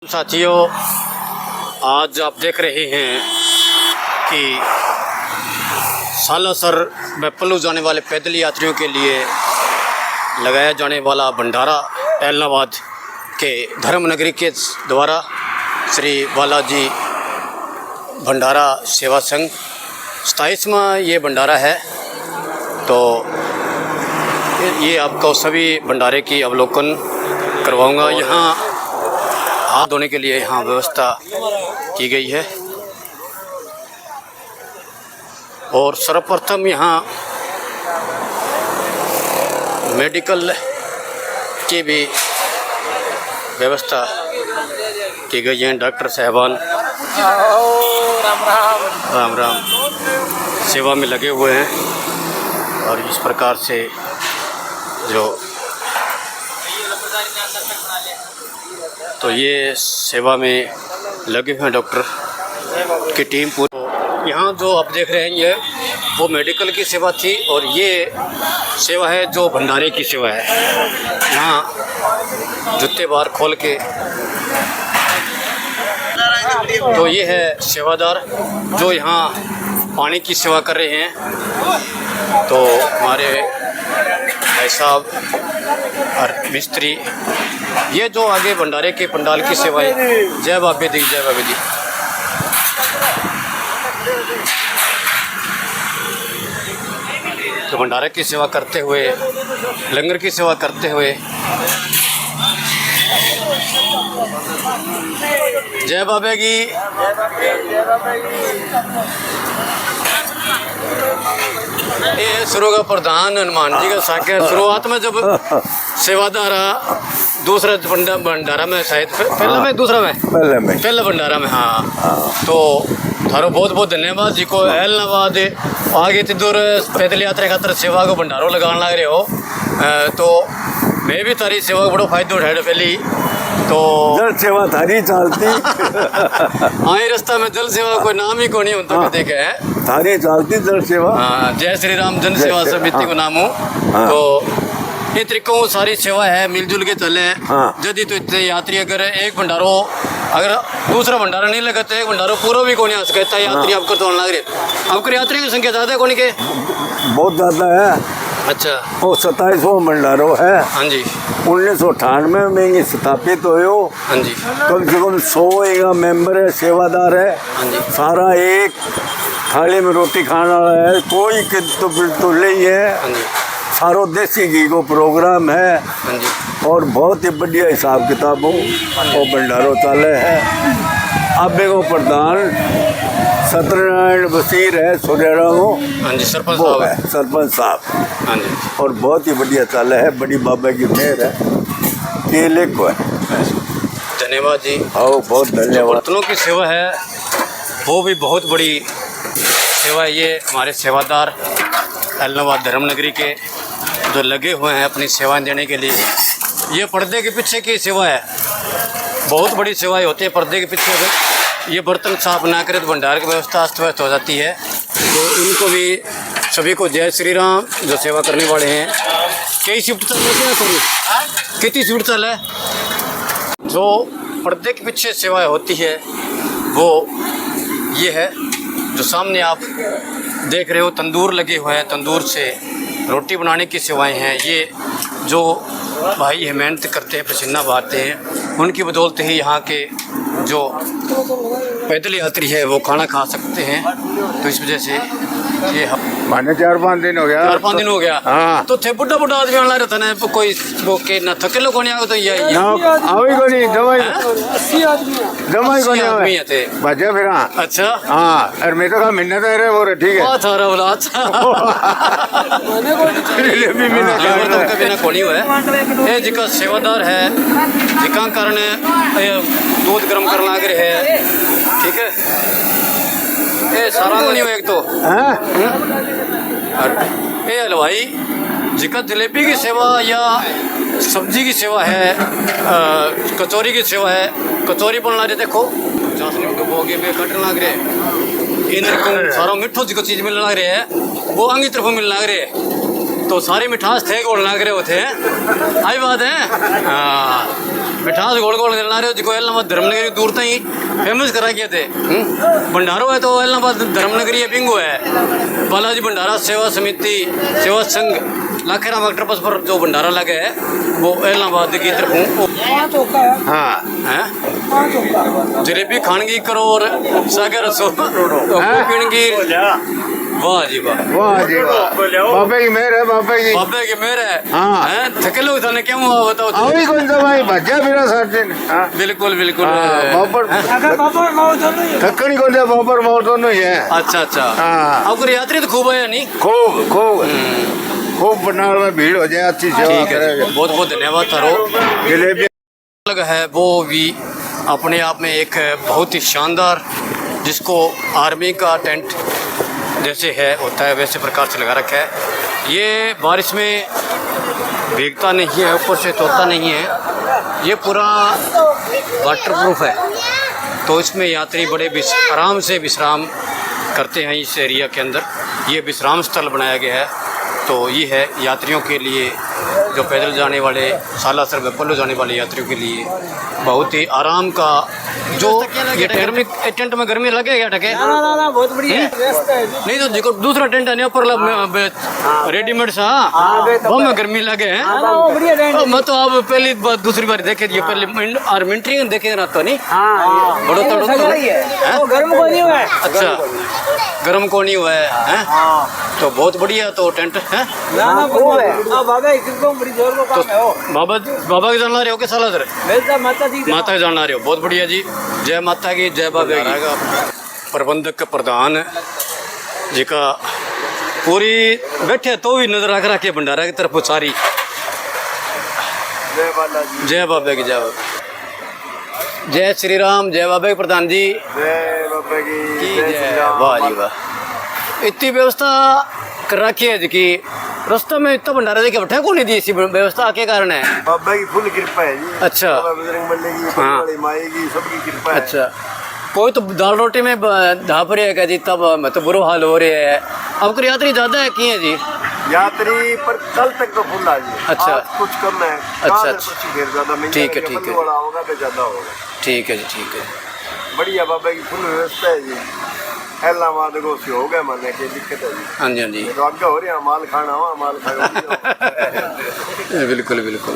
साथियों, आज आप देख रहे हैं कि सालासर में पल्लू जाने वाले पैदल यात्रियों के लिए लगाया जाने वाला भंडारा ऐलनाबाद के धर्मनगरी के द्वारा श्री बालाजी भंडारा सेवा संघ 27वां ये भंडारा है। तो ये आपको सभी भंडारे की अवलोकन करवाऊंगा। यहाँ हाथ धोने के लिए यहाँ व्यवस्था की गई है और सर्वप्रथम यहाँ मेडिकल की भी व्यवस्था की गई है। डॉक्टर साहबान राम राम सेवा में लगे हुए हैं और इस प्रकार से जो तो ये सेवा में लगे हुए हैं डॉक्टर की टीम पूरी। यहाँ जो आप देख रहे हैं ये वो मेडिकल की सेवा थी और ये सेवा है जो भंडारे की सेवा है। यहाँ जूते बार खोल के तो ये है सेवादार जो यहाँ पानी की सेवा कर रहे हैं। तो हमारे भाई साहब और मिस्त्री ये जो आगे भंडारे के पंडाल की सेवाएं। जय बाबे दी, जय बाबे दी। तो भंडारे की सेवा करते हुए, लंगर की सेवा करते हुए, जय बाबे की। ये शुरू का प्रधान हनुमान जी का साक्य शुरुआत में जब सेवादार दूसरा भंडारा में शायद पहला में दूसरा में पहला भंडारा में। हाँ तो थारो बहुत बहुत धन्यवाद जी को ऐलनाबाद आगे दूर पैदल यात्रा खातर सेवा को भंडारों लगाने लग रहे हो। तो मैं भी तारी सेवा को बड़ो फायदो उठाया पहली तो जल सेवा थारी चलती आई रास्ता में जल सेवा कोई नाम ही को नहीं होता। हाँ, देखे है थारी चलती जल सेवा। हाँ, जय श्री राम जन सेवा समिति को नाम हो। हाँ। तो ये तरीकों सारी सेवा है मिलजुल के चले। हाँ। यदि तो इतने यात्री अगर एक भंडारो अगर दूसरा भंडारा नहीं लगा तो एक भंडारो पूरा भी कौन आ सकता है। यात्री आपको तो लग रहे आपके यात्री की संख्या ज़्यादा है कौन के बहुत ज़्यादा है। अच्छा वो 27वां भंडारो है। हाँ जी 1998 में ये स्थापित हो। हाँ जी कम से कम 100 मेंबर है, सेवादार है। हाँ जी सारा एक थाली में रोटी खाने वाला है, कोई तो ले है। हाँ जी सारो देसी घी को प्रोग्राम है। हाँ जी और बहुत ही बढ़िया हिसाब किताब हो वो भंडारो चाले है। अब को प्रधान सत्यनारायण बशीर है सुरेरा हो। हाँ जी सरपंच वो साहब है सरपंच साहब। हाँ जी और बहुत ही बढ़िया चाले है, बड़ी बाबा की मेहर है। केले को है। धन्यवाद जी। आओ बहुत धन्यवाद। बर्तनों की सेवा है वो भी बहुत बड़ी सेवा है। ये हमारे सेवादार ऐलनाबाद धर्मनगरी के जो लगे हुए हैं अपनी सेवाएं देने के लिए। ये पर्दे के पीछे की सेवा है, बहुत बड़ी सेवाएं होती है पर्दे के पीछे। अगर ये बर्तन साफ ना करें तो भंडार की व्यवस्था अस्त व्यस्त हो जाती है। तो इनको भी सभी को जय श्री राम जो सेवा करने वाले हैं। कई शिफ्ट चल रही है सभी कितनी शिफ्ट चल है। जो पर्दे के पीछे सेवाएं होती है वो ये है जो सामने आप देख रहे हो। तंदूर लगे हुए हैं, तंदूर से रोटी बनाने की सेवाएं हैं। ये जो भाई ये मेहनत करते हैं, पसीना बहाते हैं, उनकी बदौलत ही यहाँ के जो पैदल यात्री है वो खाना खा सकते हैं। तो इस वजह से ये माने 4-5 दिन हो गया। 4-5 दिन हो गया। हाँ तो थे बुढ़ा बुढ़ा आदमी आना रहता ना कोई वो के ना थके लोग नहीं आगे तो ये आवी को नहीं दवाई 80 आदमी है थे बजे फिर। अच्छा हाँ और मैं तो कहा मिन्नत है रे वो रे ठीक है। बहुत सारा बोला अच्छा कभी ना कोनी हुआ है। ये जिका सेवादार है जिका कारण दूध गर्म करना लग रहे है। ठीक है ये सारा को नहीं हुआ एक तो और ये हलवाई जिका जलेबी की सेवा या सब्जी की सेवा है, कचौरी की सेवा है। कचौरी बना रहे देखो चाशनी के बोगे में कटने लग रहे इन सारा मिठो जिको चीज़ मिलने लग रहे है वो अंगी तरफ मिलने लग रहे है। तो सारी मिठास थे गोल लग रहे होते हैं। आई बात है। हाँ मिठास गोल गोल गिरना रहे हो जिको एलनाबाद धर्मनगरी दूर तक ही फेमस करा किए थे। भंडारो है तो एलनाबाद धर्मनगरी बिंगो है। बालाजी भंडारा सेवा समिति सेवा संघ लाखेराम ऑक्टोपस पर जो भंडारा लगे है वो एलनाबाद की तरफ हाँ है। जलेबी खानगी करोर सागर सो पीणगी। वाह जी वाह, वाह जी वाह, बाबे की मेहर है, बाबे की मेहर है। हाँ। हैं थके लोग थाने क्या हुआ बताओ। अभी कौन सा भाई भज्जा फिरा सर दिन। बिल्कुल बिल्कुल। थकनी कौन सा बापर मोर दोनों ही है। अच्छा अच्छा। हाँ। आपको यात्री तो खूब है नहीं? खूब खूब खूब भंडार में भीड़ हो जाए, अच्छी सेवा ठीक है, करेगा। बहुत बहुत धन्यवाद थारो। जलेबी अलग है वो भी अपने आप में एक बहुत ही शानदार, जिसको आर्मी का टेंट जैसे है होता है वैसे प्रकार से लगा रखा है। ये बारिश में भीगता नहीं है, ऊपर से तोड़ता नहीं है, ये पूरा वाटरप्रूफ है। तो इसमें यात्री बड़े आराम से विश्राम करते हैं इस एरिया के अंदर। ये विश्राम स्थल बनाया गया है। तो ये है यात्रियों के लिए, जो पैदल जाने वाले सालासर गप्पलो जाने वाले यात्रियों के लिए बहुत ही आराम का। जो ये टेंट में गर्मी लगे क्या टके? ना बहुत बढ़िया है। नहीं तो जिको दूसरा टेंट है ऊपर रेडीमेड सा वो में गर्मी लगे हैं। मैं तो आप पहली बार दूसरी बार देखे ये पहले और मिनट्री देखे ना तो नहीं बड़ो तड़ो गर्म को नहीं हुआ है। अच्छा गर्म को नहीं हुआ है। तो बहुत बढ़िया तो टेंट है। बाबा इसको बड़ी जोर को काम है। बाबा की जानना रहे हो के साला सर? माता जी माता की जानना रहे हो, बहुत बढ़िया जी। जय माता की जय बाबा की। प्रबंधक प्रधान जी का पूरी बैठे तो भी नजर रख रखे भंडारा की तरफ सारी। जय बाबा की जय बाबा। जय श्री राम। जय बाबा की प्रधान जी। जय बाबा की जय। वाह जी वाह, इतनी व्यवस्था कर रखी है जी कि रास्ते में इतना भंडारा देखे बैठे को नहीं दी। इसी व्यवस्था के कारण है। बाबा की फुल कृपा है जी। अच्छा। बजरंग बली की, बड़ी माई की, सबकी कृपा है। अच्छा, कोई तो दाल रोटी में ढाप रहे है जी, तब मतलब बुरा हाल हो रहे है। अब यात्री ज्यादा है कि है जी? यात्री पर कल तक तो फुल आ जी। अच्छा। आज कुछ कम है। अच्छा फिर ज्यादा नहीं। ठीक है ठीक है होगा तो ज्यादा होगा। ठीक है जी ठीक है। बढ़िया बाबा की फुल व्यवस्था है जी। एलाबाद को से हो गया माने की दिक्कत है जी। हाँ जी हाँ जी। तो आगे हो रही है माल खाना हुआ माल खाओ। बिल्कुल बिल्कुल।